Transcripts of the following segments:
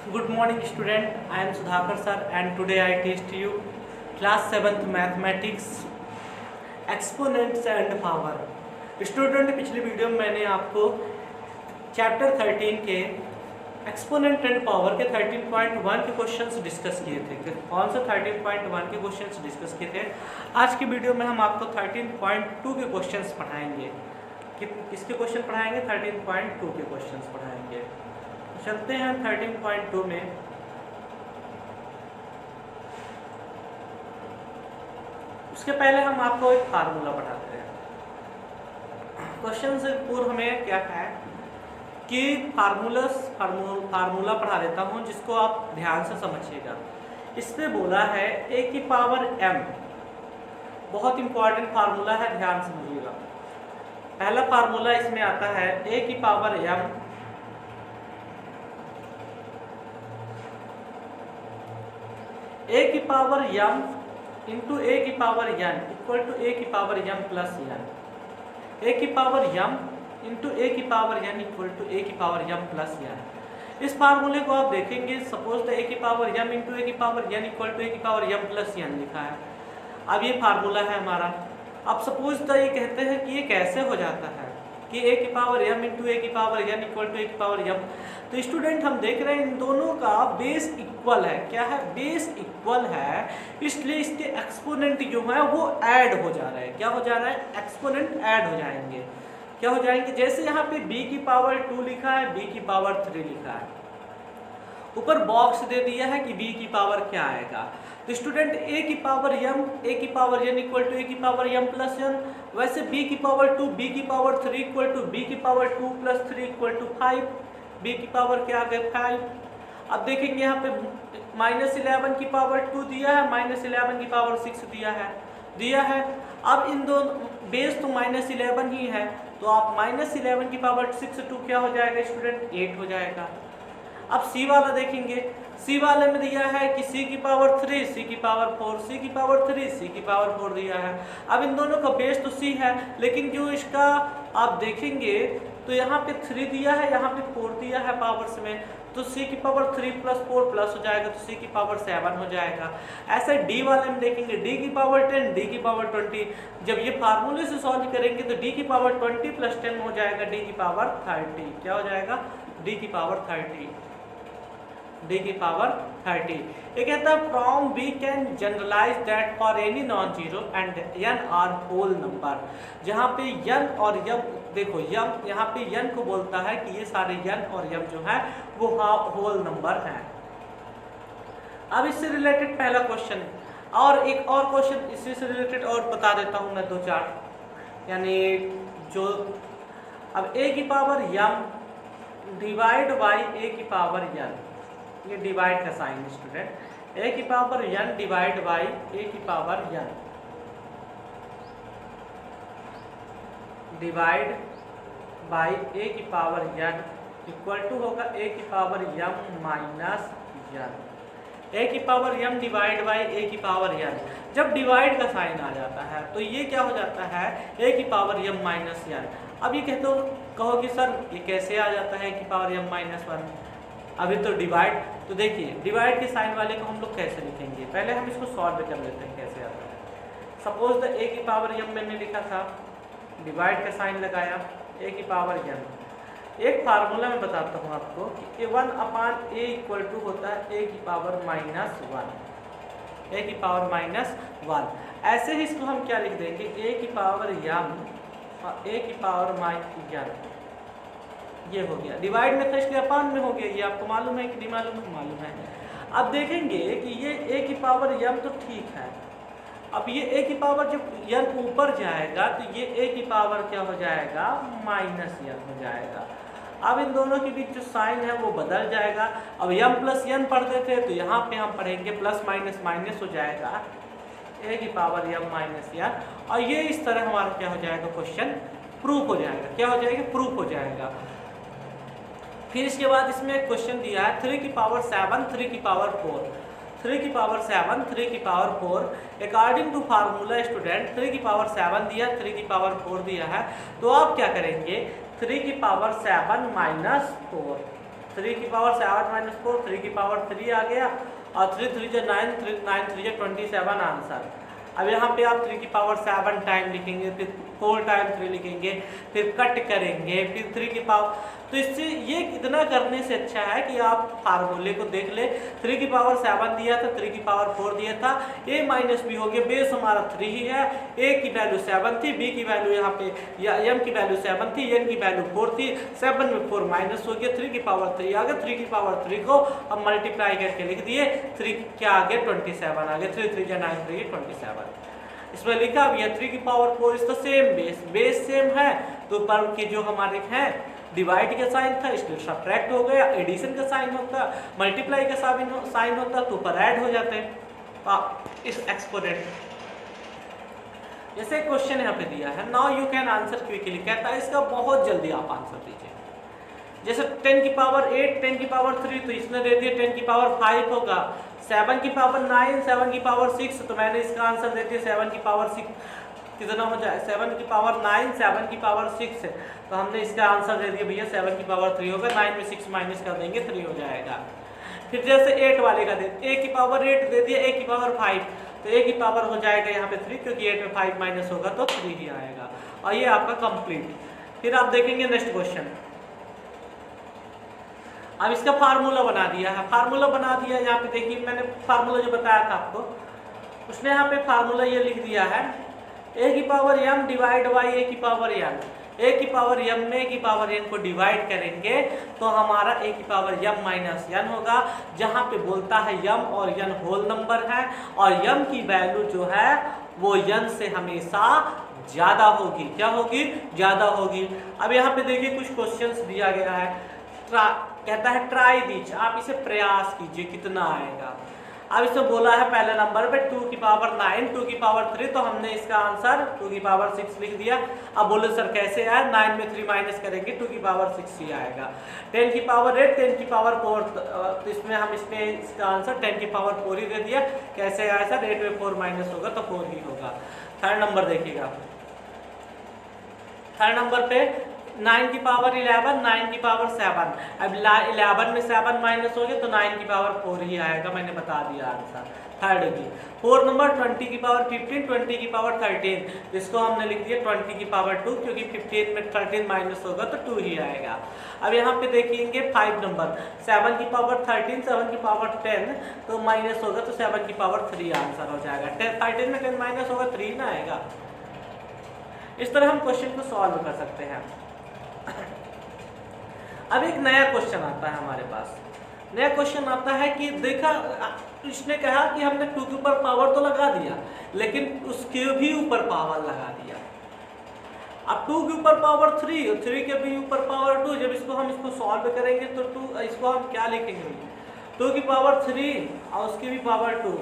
Good morning student, I am Sudhakar sir and today I teach you class 7th mathematics exponents and power। Student पिछली video में मैंने आपको chapter 13 के exponent and power के 13.1 के questions discuss किए थे। कौन से 13.1 के क्वेश्चंस डिस्कस किए थे? आज की वीडियो में हम आपको 13.2 के क्वेश्चंस पढ़ाएंगे। किसके क्वेश्चन पढ़ाएंगे? 13.2 के क्वेश्चंस पढ़ाएंगे। चलते हैं 13.2 में। उसके पहले हम आपको एक फार्मूला पढ़ाते हैं। क्वेश्चन से पूर्व हमें क्या है कि फार्मूला पढ़ा देता हूं जिसको आप ध्यान से समझिएगा। इसमें बोला है a की पावर m, बहुत इंपॉर्टेंट फार्मूला है, ध्यान समझिएगा। पहला फार्मूला इसमें आता है a की पावर m a की पावर m इंटू a की power n equal to a की power m plus n। a की पावर m इंटू a की power n equal to a की पावर m प्लस n। इस फार्मूले को आप देखेंगे, सपोज द a की पावर m इंटू a की power n equal to a की पावर m प्लस n लिखा है। अब ये फार्मूला है हमारा। अब सपोज द ये कहते हैं कि ये कैसे हो जाता है कि a की पावर m इंटू a की power n equal to a की पावर m। तो स्टूडेंट हम देख रहे हैं इन दोनों का बेस इक्वल है। क्या है? बेस इक्वल है, इसलिए इसके एक्सपोनेंट जो है वो ऐड हो जा रहा है। क्या हो जा रहा है? एक्सपोनेंट ऐड हो जाएंगे। क्या हो जाएंगे? जैसे यहाँ पे b की पावर 2 लिखा है, b की पावर 3 लिखा है, ऊपर बॉक्स दे दिया है कि b की पावर क्या आएगा। तो स्टूडेंट a की पावर m, a की power n equal to a की पावर m प्लस n। वैसे b की पावर 2, b की पावर 3 इक्वल टू b की power 2 plus 3 equal to 5। b की पावर क्या आ गया? 5। अब देखेंगे यहाँ पे -11 की पावर 2 दिया है, -11 की पावर 6 दिया है। अब इन दोनों बेस तो -11 ही है, तो आप -11 की पावर 6 2 क्या हो जाएगा स्टूडेंट? 8 हो जाएगा। अब सी वाला देखेंगे, सी वाले में दिया है कि c की पावर 3, c की पावर 4, c की पावर 3, c की पावर 4 दिया है। अब इन दोनों का बेस तो c है, लेकिन जो इसका आप देखेंगे तो यहाँ पे 3 दिया है, यहाँ पे 4 दिया है पावर्स में, तो c की पावर 3 प्लस 4 प्लस हो जाएगा, तो c की पावर 7 हो जाएगा। ऐसे d वाले में देखेंगे d की पावर 10, d की पावर 20। जब ये फार्मूले से सॉल्व करेंगे तो d की पावर 20 प्लस 10 हो जाएगा d की पावर 30। क्या हो जाएगा? d की पावर 30, d की पावर 30। ये कहता है from we can generalize that for any non zero and n are whole number. जहाँ पे n और m, देखो m यहाँ पे n को बोलता है कि ये सारे n और m जो है वो होल नंबर हैं। अब इससे रिलेटेड पहला क्वेश्चन और एक और क्वेश्चन इससे से रिलेटेड और बता देता हूँ मैं 2-4, यानी जो अब a की power m divide by a की पावर n, ये डिवाइड का साइन स्टूडेंट, a की power n divide by a की power n divide by a की पावर n इक्वल टू होगा a की power m minus n। a की power m divide by a की power n, जब divide का sign आ जाता है तो ये क्या हो जाता है? a की पावर m माइनस n। अब ये कहते हो, कहोगे सर ये कैसे आ जाता है a की पावर m माइनस 1? अभी तो डिवाइड, तो देखिए डिवाइड के साइन वाले को हम लोग कैसे लिखेंगे, पहले हम इसको सॉल्व कर लेते हैं कैसे आता है। सपोज द a की पावर m मैंने लिखा था, डिवाइड का साइन लगाया, a की पावर m। एक फार्मूला मैं बताता हूँ आपको कि 1/a इक्वल टू होता है a की पावर माइनस 1, a की पावर माइनस 1। ऐसे ही इसको हम क्या लिख देंगे? a की पावर m और a की पावर माइनस n। ये हो गया डिवाइड में था, इसके अपान में हो गया। ये आपको मालूम है कि नहीं मालूम है? मालूम है। अब देखेंगे कि ये a की पावर m तो ठीक है। अब ये a की पावर जब n ऊपर जाएगा तो ये a की पावर क्या हो जाएगा? माइनस n हो जाएगा। अब इन दोनों के बीच जो साइन है वो बदल जाएगा। अब m प्लस n पढ़ते थे तो यहाँ पे हम पढ़ेंगे प्लस माइनस माइनस हो जाएगा, a की पावर m माइनस n। और ये इस तरह हमारा क्या हो जाएगा? क्वेश्चन प्रूफ हो जाएगा। क्या हो जाएगा? प्रूफ हो जाएगा। फिर इसके बाद इसमें क्वेश्चन दिया है 3 की पावर 7, 3 की पावर 4, 3 की पावर 7, 3 की power 4। According to formula student 3 की पावर 7 दिया, 3 की पावर 4 दिया है, तो आप क्या करेंगे? 3 की पावर 7 माइनस 4, 3 की पावर 7 माइनस 4, 3 की पावर 3 आ गया, और 3 3 जो 9, 9 3 जो 27 आंसर। अब यहाँ पे आप 3 की पावर 7 टाइम लिखेंगे, फिर 4 टाइम 3 लिखेंगे, फिर कट करेंगे, फिर 3 की पावर, तो इससे ये इतना करने से अच्छा है कि आप फार्मूले को देख ले। 3 की पावर 7 दिया था, 3 की पावर 4 दिया था, a माइनस बी हो गया, बेस हमारा 3 ही है, a की वैल्यू 7 थी, b की वैल्यू यहाँ पे या m की वैल्यू 7 थी, n की वैल्यू 4 थी, 7 में 4 माइनस हो गया, 3 की पावर 3 आ गया, 3 की पावर 3 को हम मल्टीप्लाई करके लिख दिए, 3 क्या आ गया 27 आ गया, 3 3 9 3 27। इसमें लिखा भी है 3 की power 4 is the same base, base same है तो पर के जो हमारे हैं डिवाइड का साइन था इसलिए सब्ट्रैक्ट हो गया, एडिशन का साइन होता, मल्टीप्लाई का साइन होता तो ऊपर ऐड हो जाते हैं इस एक्सपोनेंट। जैसे क्वेश्चन यहाँ पे दिया है, now you can answer quickly, कहता है इसका बहुत जल्दी आप आंसर दीजिए। जैसे 10 की पावर 8, 10 की पावर 3, तो इसने दे दिया 10 की पावर 5 होगा, 7 की पावर 9, 7 की पावर 6, तो मैंने इसका आंसर दे दिया 7 की पावर 6 कितना हो जाए, 7 की पावर 9, 7 की पावर 6 है, तो हमने इसका आंसर दे दिया भैया 7 की पावर 3 होगा, 9 में 6 माइनस कर देंगे 3 हो जाएगा। फिर जैसे 8 वाले का दे a की पावर 8 दे दिया, a की पावर 5, तो a की पावर हो जाएगा यहाँ पे 3, क्योंकि 8 में 5 माइनस होगा तो 3 ही आएगा, और ये आपका कंप्लीट। फिर आप देखेंगे नेक्स्ट क्वेश्चन। अब इसका फार्मूला बना दिया है, फार्मूला बना दिया, यहाँ पे देखिए मैंने फार्मूला जो बताया था आपको, उसने यहाँ पे फार्मूला ये लिख दिया है, a की power m divide by a की पावर n, a की पावर m में a की पावर n को डिवाइड करेंगे तो हमारा a की पावर m माइनस n होगा, जहाँ पे बोलता है m और n होल नंबर है, और m की वैल्यू जो है वो n से हमेशा ज्यादा होगी, क्या होगी, ज्यादा होगी। अब यहाँ पे देखिए कुछ क्वेश्चंस दिया गया है, कहता है ट्राई दीज, आप इसे प्रयास कीजिए कितना आएगा। अब इसमें बोला है पहले नंबर पे 2 की पावर 9, 2 की पावर 3, तो हमने इसका आंसर 2 की पावर 6 लिख दिया। अब बोले सर कैसे आया, 9 में 3 माइनस करेंगे 2 की पावर 6 ही आएगा। 10 की पावर 8, 10 की पावर 4, तो इसमें हम इसका आंसर 10 की पावर 4 ही दे दिया। कैसे आया सर, 8 में 4 माइनस होगा तो 4 ही होगा। थर्ड नंबर देखिएगा, थर्ड नंबर पे 9 की पावर 11, 9 की पावर 7, अब 11 में 7 माइनस हो गया तो 9 की पावर 4 ही आएगा, मैंने बता दिया आंसर थर्ड की। फोर्थ नंबर 20 की पावर 15, 20 की पावर 13, इसको हमने लिख दिया 20 की पावर 2, क्योंकि 15 में 13 माइनस होगा तो 2 ही आएगा। अब यहाँ पे देखेंगे 5 नंबर 7 की पावर 13, 7 की पावर 10, तो माइनस होगा तो 7 की पावर 3 आंसर हो जाएगा। 13 में 10 माइनस होगा 3 ना आएगा। इस तरह हम क्वेश्चन को सॉल्व कर सकते हैं। अब एक नया क्वेश्चन आता है हमारे पास, नया क्वेश्चन आता है कि देखा इसने कहा कि हमने 2 के ऊपर पावर तो लगा दिया, लेकिन उसके भी ऊपर पावर लगा दिया। अब 2 के ऊपर पावर 3 और 3 के भी ऊपर पावर 2, जब इसको सॉल्व करेंगे तो 2 इसको हम क्या लिखेंगे, 2 की पावर 3 और उसकी भी पावर 2।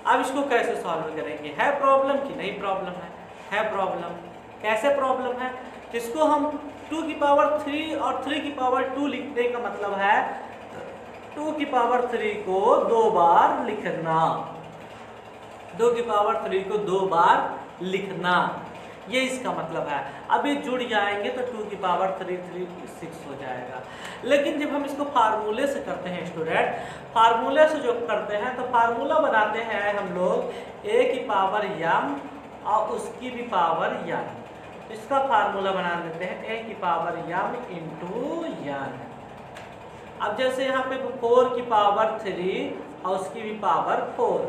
अब इसको कैसे सॉल्व करेंगे, है प्रॉब्लम कि नहीं प्रॉब्लम है प्रॉब्लम। कैसे प्रॉब्लम है, इसको हम 2 की पावर 3 और 3 की पावर 2 लिखने का मतलब है 2 की पावर 3 को 2 बार लिखना, 2 की पावर 3 को 2 बार लिखना, ये इसका मतलब है। अब ये जुड़ जाएंगे तो 2 की पावर 3 6 हो जाएगा। लेकिन जब हम इसको फार्मूले से करते हैं स्टूडेंट, फार्मूले से जो करते हैं तो फार्मूला बनाते हैं हम लोग a की पावर m और उसकी भी पावर n, इसका फार्मूला बना देते हैं a की पावर m इंटू n। अब जैसे यहाँ पे 4 की पावर 3 और उसकी भी पावर 4,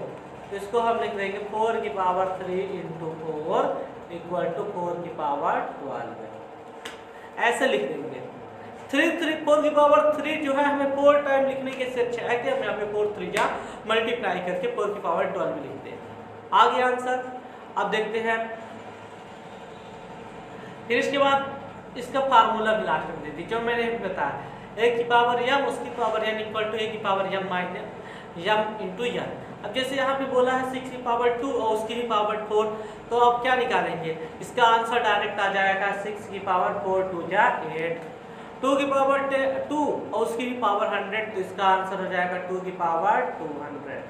तो इसको हम लिख देंगे 4 की पावर 3 इंटू 4 इक्वल टू 4 की पावर 12, ऐसे लिख देंगे। 4 की पावर 3 जो है हमें 4 टाइम लिखने के से अच्छा है कि हम यहाँ पे 4 3 जा मल्टीप्लाई करके 4 की पावर 12 लिखते हैं। आ गया आंसर। अब देखते हैं, फिर इसके बाद इसका फार्मूला भी लास्ट में दे दी जो मैंने बताया, a की पावर m उसकी power n equal to a की power m minus m into n। अब जैसे यहाँ पे बोला है 6 की पावर 2 और उसकी भी पावर 4, तो अब क्या निकालेंगे, इसका आंसर डायरेक्ट आ जाएगा 6 की पावर 4 2 जा 8, 2 की पावर 2 और उसकी भी पावर 100, तो इसका आंसर हो जाएगा 2 की पावर 200।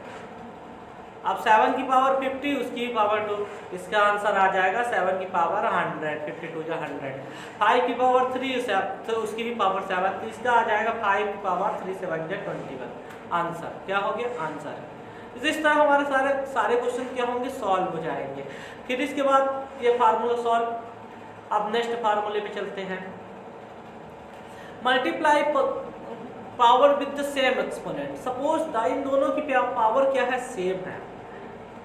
अब 7 की पावर 50, उसकी पावर 2, इसका आंसर आ जाएगा 7 की पावर 100, 52 या 100। 5 की पावर 3 तो उसकी भी पावर 7, तो इसका आ जाएगा 5 की पावर 3 7 या 21। आंसर क्या हो गया? आंसर। इस तरह हमारे सारे क्वेश्चन क्या होंगे? सॉल्व हो जाएंगे। फिर इसके बाद ये फार्मूला सॉल्व। अब नेक्स्ट फार्मूले पे चलते हैं। Multiply power with the same exponent. Suppose in दोनों की पावर क्या है? सेम है,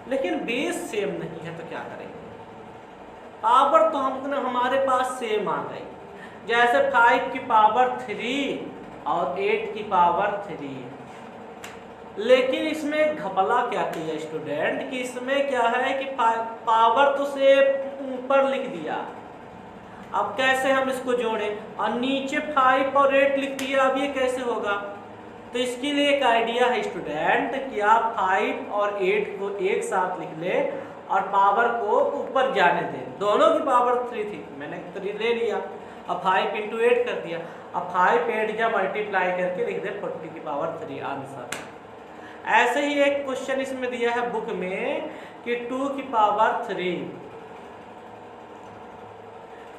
लेकिन बेस सेम नहीं है, तो क्या करेंगे? पावर तो हमने हमारे पास सेम आ गई, जैसे 5 की पावर 3 और 8 की पावर 3, लेकिन इसमें घपला क्या किया स्टूडेंट कि इसमें क्या है कि पावर तो से ऊपर लिख दिया। अब कैसे हम इसको जोड़ें? और नीचे 5 और 8 लिख दिया, अब ये कैसे होगा? तो इसके लिए एक आइडिया है स्टूडेंट कि आप 5 और 8 को एक साथ लिख ले और पावर को ऊपर जाने दें। दोनों की पावर 3 थी, मैंने 3 ले लिया, अब 5 × 8 कर दिया। अब 5 8 या मल्टीप्लाई करके लिख दे 40 की पावर 3। आंसर। ऐसे ही एक क्वेश्चन इसमें दिया है बुक में कि 2 की पावर 3,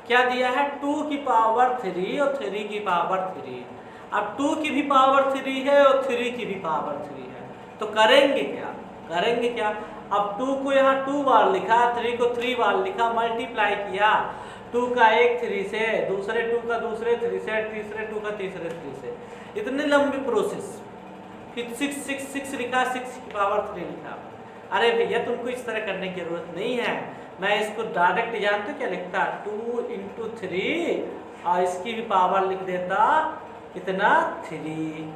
क्या दिया है? 2 की पावर 3 और 3 की पावर 3। अब 2 की भी पावर 3 है और 3 की भी पावर 3 है, तो करेंगे क्या? अब 2 को यहाँ 2 बार लिखा, 3 को 3 बार लिखा, मल्टीप्लाई किया। 2 का एक 3 से, दूसरे 2 का दूसरे 3 से, तीसरे 2 का तीसरे 3 से, इतनी लंबी प्रोसेस। फिर 6 लिखा, 6 की पावर 3 लिखा। अरे भैया तुमको इस तरह करने की जरूरत नहीं है, मैं इसको डायरेक्ट जानते क्या लिखता? 2 × 3 और इसकी भी पावर लिख देता कितना? 3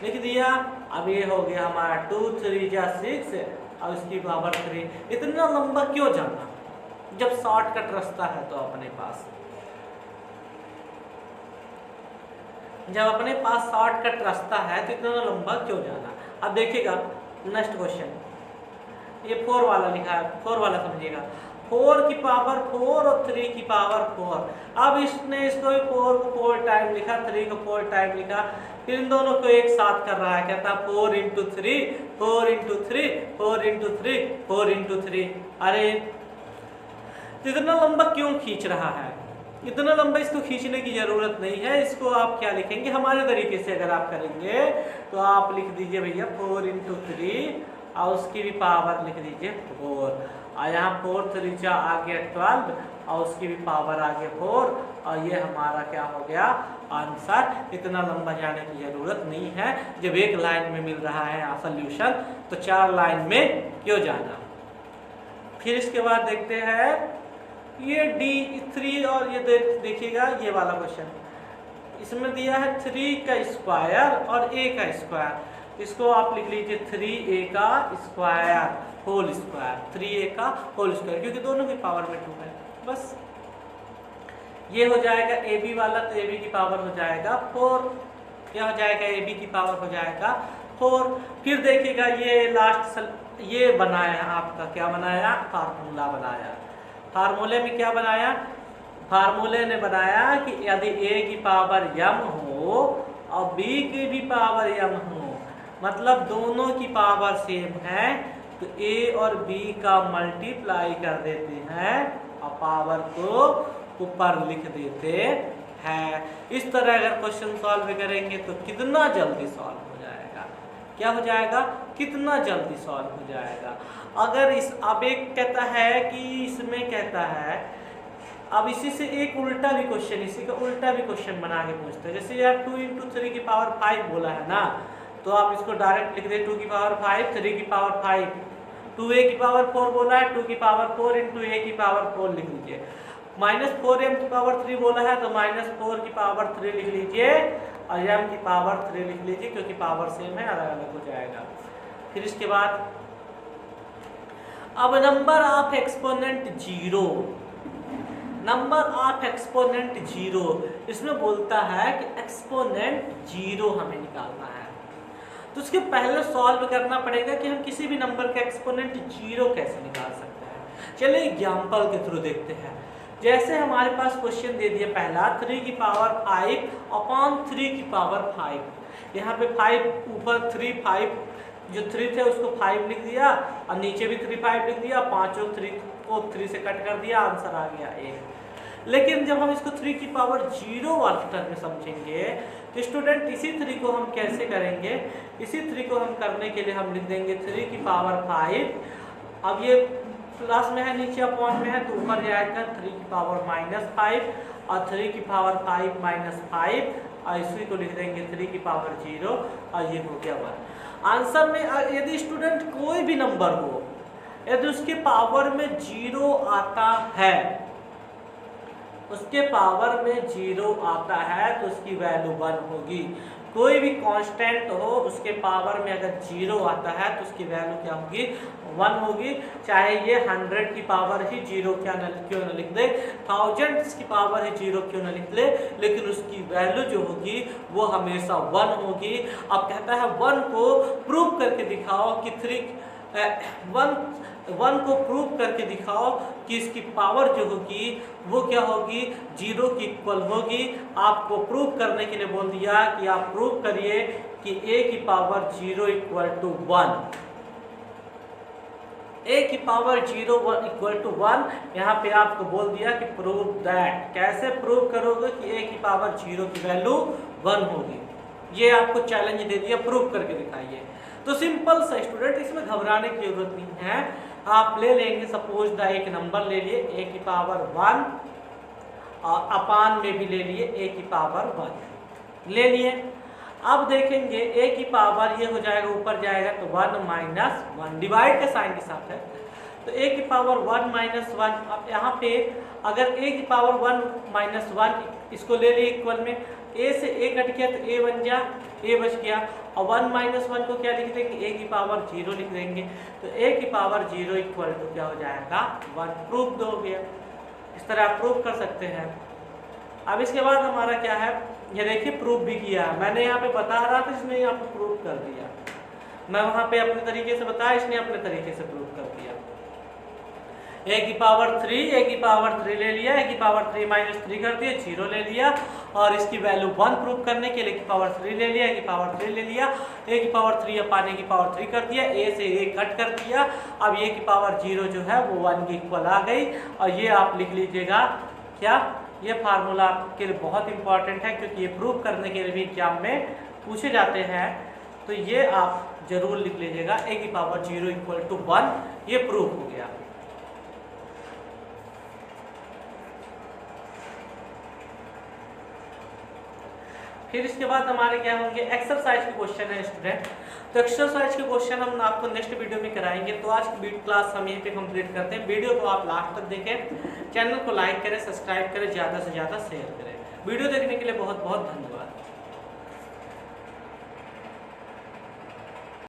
लिख दिया। अब ये हो गया हमारा 2 3 या 6 और इसकी पावर 3। इतना लंबा क्यों जाना जब शॉर्टकट रास्ता है? तो जब अपने पास शॉर्टकट रास्ता है तो इतना लंबा क्यों जाना? अब देखिएगा नेक्स्ट क्वेश्चन, ये 4 वाला लिखा है, 4 वाला समझिएगा। 4 की पावर 4 और 3 की पावर 4। अब इसने इसको भी 4 को 4 टाइम लिखा, 3 को 4 टाइम लिखा, फिर इन दोनों को एक साथ कर रहा है, कहता 4 × 3 4 × 3 4 × 3 4 × 3। अरे इतना लंबा क्यों खींच रहा है? इतना लंबा इसको खींचने की जरूरत नहीं है। इसको आप क्या लिखेंगे? हमारे तरीके से अगर आप करेंगे तो आप लिख दीजिए भैया 4 × 3 और उसकी भी पावर लिख दीजिए 4, और यहाँ 4 3 आ गया 12 और उसकी भी पावर आ गया 4, और ये हमारा क्या हो गया? आंसर। इतना लंबा जाने की जरूरत नहीं है, जब एक लाइन में मिल रहा है सॉल्यूशन तो 4 लाइन में क्यों जाना। फिर इसके बाद देखते हैं ये D3 और ये देखिएगा ये वाला क्वेश्चन, इसमें दिया है 3 का स्क्वायर और a का स्क्वायर। इसको आप लिख लीजिए 3a का स्क्वायर होल स्क्वायर, 3a का होल स्क्वायर, क्योंकि दोनों की पावर में 2 है। बस ये हो जाएगा ab वाला, तो ab की पावर हो जाएगा 4। क्या हो जाएगा? ab की पावर हो जाएगा 4। फिर देखिएगा ये लास्ट ये बनाया आपका, क्या बनाया? फार्मूला बनाया। फार्मूले में क्या बनाया? फार्मूले ने बनाया कि यदि a की पावर m हो और b की भी पावर m हो, मतलब दोनों की पावर सेम है, तो a और b का मल्टीप्लाई कर देते हैं और पावर को ऊपर लिख देते हैं। इस तरह अगर क्वेश्चन सॉल्व करेंगे तो कितना जल्दी सॉल्व हो जाएगा? क्या हो जाएगा? कितना जल्दी सॉल्व हो जाएगा। अगर अब एक कहता है कि इसमें कहता है, अब इसी से एक उल्टा भी क्वेश्चन, इसी का उल्टा भी क्वेश्चन बना के पूछते हैं। जैसे यार 2 × 3 की पावर 5 बोला है ना, तो आप इसको डायरेक्ट लिख दे 2 की पावर 5 3 की पावर 5। 2a की पावर 4 बोला है, 2 की पावर 4 × a की पावर 4 लिख लीजिए। -4m की पावर 3 बोला है तो -4 की पावर 3 लिख लीजिए और m की पावर 3 लिख लीजिए, क्योंकि पावर सेम है, अलग अलग हो जाएगा। फिर इसके बाद अब number of exponent 0, number of exponent 0, इसमें बोलता है कि एक्सपोनेंट 0 हमें निकालना है, तो उसके पहले सॉल्व करना पड़ेगा कि हम किसी भी नंबर का एक्सपोनेंट 0 कैसे निकाल सकते हैं। चलिए एग्जाम्पल के थ्रू देखते हैं। जैसे हमारे पास क्वेश्चन दे दिया पहला 3 की पावर 5 अपॉन 3 की पावर 5, यहाँ पे 5 ऊपर 3 5 जो 3 थे उसको 5 लिख दिया और नीचे भी 3 5 लिख दिया, 5 और 3 को 3 से कट कर दिया, आंसर आ गया 1। लेकिन जब हम इसको 3 की पावर 0 वाले टर्म में समझेंगे तो स्टूडेंट इसी 3 को हम कैसे करेंगे, इसी 3 को हम करने के लिए हम लिख देंगे 3 की पावर 5। अब ये प्लस में है नीचे अपॉन में है तो ऊपर जाएगा 3 की पावर -5 और 3 की पावर 5 -5 और इसी को लिख देंगे 3 की पावर 0 और ये हो गया 1। आंसर में यदि स्टूडेंट कोई भी नंबर हो, यदि उसके पावर में 0 आता है, उसके पावर में 0 आता है तो उसकी वैल्यू 1 होगी। कोई भी कांस्टेंट हो उसके पावर में अगर 0 आता है तो उसकी वैल्यू क्या होगी, 1 होगी। चाहे ये 100 की पावर ही 0 क्यों न लिख दे, 1000 की पावर ही 0 क्यों न लिख ले, लेकिन उसकी वैल्यू जो होगी वो हमेशा 1 होगी। अब कहता है 1 को प्रूव करके दिखाओ कि 1 को प्रूव करके दिखाओ कि इसकी पावर जो होगी वो क्या होगी, 0 की इक्वल होगी। आपको प्रूव करने के लिए बोल दिया कि आप प्रूव करिए कि a की पावर 0 इक्वल टू 1, a की पावर 0 इक्वल टू 1। यहाँ पे आपको बोल दिया कि प्रूव दैट। कैसे प्रूव करोगे कि a की पावर 0 की वैल्यू 1 होगी, ये आपको चैलेंज दे दिया, प्रूव करके दिखाइए। तो सिंपल सा स्टूडेंट, इसमें घबराने की जरूरत नहीं है। आप ले लेंगे सपोज द एक नंबर ले लिए a की पावर 1 और अपान में भी ले लिए a की पावर 1 ले लिए। अब देखेंगे a की पावर ये हो जाएगा, ऊपर जाएगा तो 1 - 1 डिवाइड के साइन के साथ है तो a की पावर 1 - 1। अब यहाँ पे अगर a की पावर 1 - 1 इसको ले लिए इक्वल में, a से a कट गया तो a बन जा, a बच गया। और 1 - 1 को क्या लिख देंगे, a की पावर 0 लिख देंगे तो a की पावर 0 इक्वल टू क्या हो जाएगा, 1। प्रूफ हो गया। इस तरह आप प्रूफ कर सकते हैं। अब इसके बाद हमारा क्या है, ये देखिए प्रूफ भी किया है। मैंने यहाँ पे बता रहा था, इसने यहाँ पे प्रूफ कर दिया। मैं वहाँ पे अपने तरीके से बताया, इसने अपने तरीके से प्रूफ कर दिया। a की पावर 3 ले लिया, a की पावर 3 - 3 कर दिया, 0 ले लिया और इसकी वैल्यू 1 प्रूव करने के लिए a की पावर 3 ले लिया, a की पावर 3 ले लिया, a की पावर 3 अपान a की पावर 3 कर दिया, a से a कट कर दिया। अब a की पावर 0 जो है वो 1 की इक्वल आ गई। और ये आप लिख लीजिएगा क्या, ये फार्मूला आपके लिए बहुत इंपॉर्टेंट है क्योंकि ये प्रूव करने के लिए भी एग्जाम में पूछे जाते हैं। तो ये आप जरूर लिख लीजिएगा, a की पावर 0 इक्वल टू 1, ये प्रूव हो गया। फिर इसके बाद हमारे क्या होंगे, एक्सरसाइज के क्वेश्चन है स्टूडेंट। तो एक्सरसाइज के क्वेश्चन हम आपको नेक्स्ट वीडियो में कराएंगे। तो आज की क्लास हम यहीं पे कंप्लीट करते हैं। वीडियो को आप लास्ट तक देखें, चैनल को लाइक करें, सब्सक्राइब करें, ज़्यादा से ज़्यादा शेयर करें। वीडियो देखने के लिए बहुत बहुत धन्यवाद।